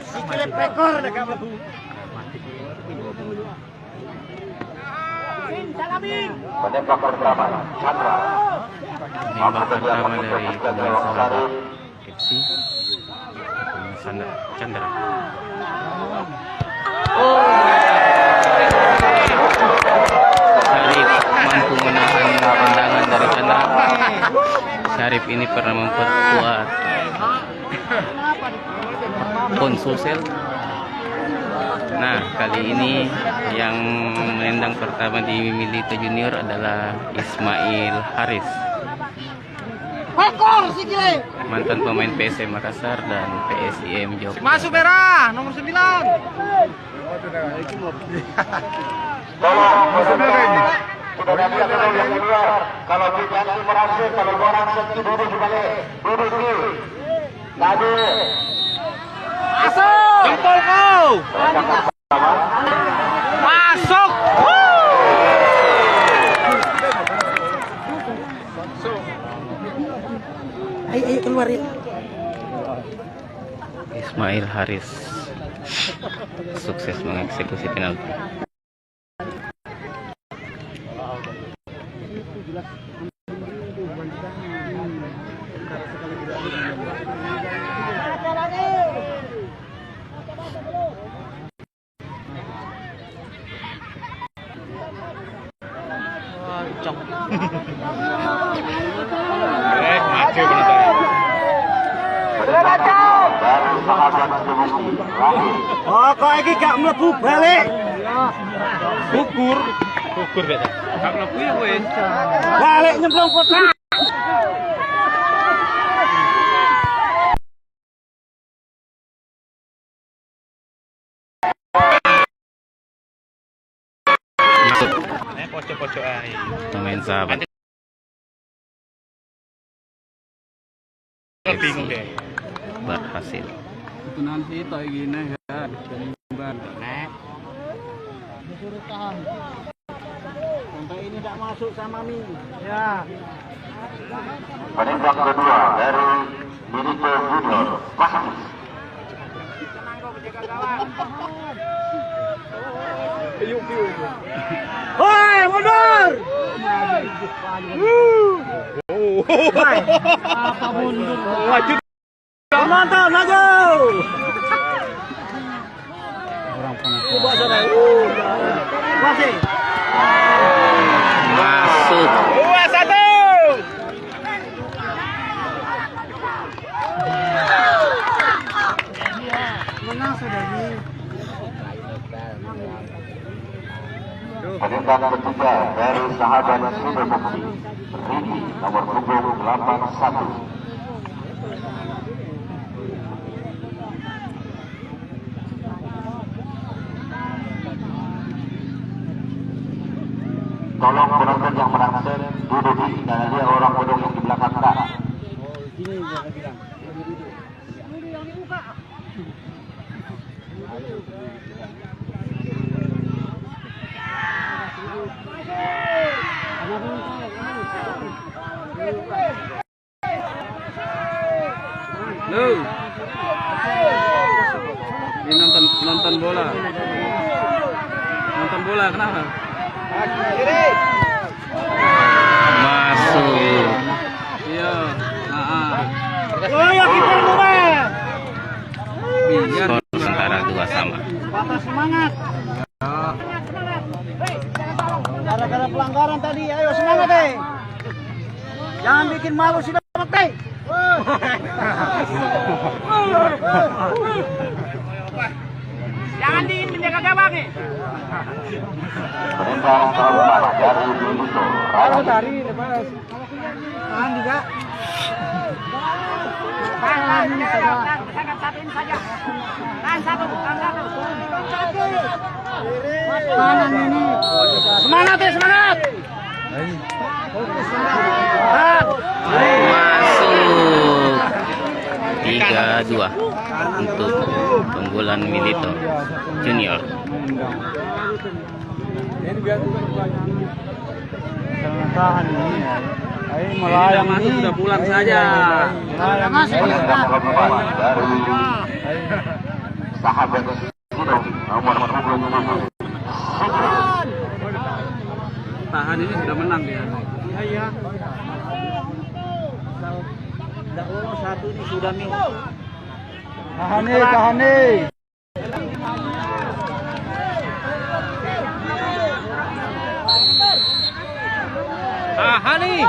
Sikile pekor nek mlebu. Penembak pertama Chandra. Menembak pertama dari pemain Sahabat FC Chandra. Syarif mampu menahan tendangan dari Chandra. Syarif ini pernah memperkuat Konsulsel. Nah, kali ini yang menendang pertama di Milito Junior adalah Ismail Haris, mantan pemain PSM Makassar dan PSIM Jogja. Masuk merah nomor 9. Sudah bisa yang keluar. Kalau tidak berhasil, kalau orang sekali duduk balik, duduk. Tadi Masuk. Jempol kau. Masuk. Ayo keluar ya. Ismail Haris sukses mengeksekusi penalti. Oh, kok iki gak mlebu balik. Gugur beda. Gak mlebu ya kowe. Balik nyemplung kotak. Masuk. Pojok-pojok ae. Pemain Sahabat Bingung deh. berhasil. Nanti toh gini ya, nek. Disuruh tahan. Sampai ini tidak masuk sama Mi. Ya. penembak kedua dari Milito Junior Pasti. Hoi, mundur. Apa mundur? Lanjut. Penonton maju. Coba sana. Masih. Masuk. 2-1. Menang sudah ini. Penembak ketiga dari Sahabat Sudobukti Riki nomor punggung 81. Tolong penonton yang merangsek duduk di karena dia orang bodong yang di belakang tak. Ini jangan bilang. Ini nonton bola. Nonton bola kenapa? Masuk. Iya. Oh ya kita luar. Biar Skor sementara 2-2. Patah semangat. Gara-gara pelanggaran tadi, ayo semangat deh. Jangan bikin malu si Damat deh. Jangan dingin menjaga gawang nih. Penembak keempat dari Milito Raki. Tari lepas. Tahan juga. Tahan ini saja. Satu ini saja. Tahan satu. Tahan ini. Semangat ya semangat. Masuk. 3-2 untuk keunggulan Milito Junior. Tahan ini ya. melayang masuk ini. sudah pulang saja. Melayang ini. dari sahabat Sidong nomor 27. Tahan ini sudah menang dia. Iya. Dahulu satu ini sudah nih. Tahan nih, tahan nih. Tahan nih.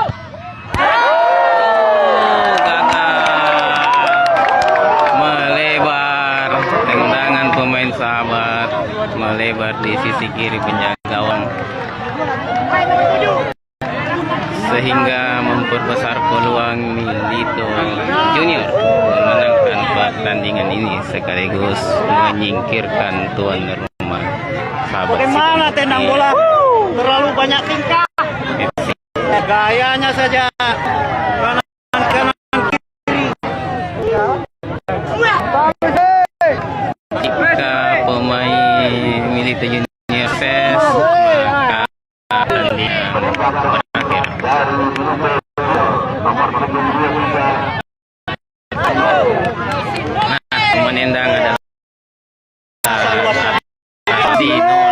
Melebar, tendangan pemain Sahabat melebar di sisi kiri penjaga gawang sehingga memperbesar peluang Milito Junior memenangkan pertandingan ini sekaligus menyingkirkan tuan rumah Sahabat Bagaimana Sidong. tendang bola? Terlalu banyak tingkah. FC. Gayanya saja. Kanan kanan kiri. Jika pemain Milito Junior ses maka pertandingan berakhir. Dari nomor 73. Nah, menendang adalah Dino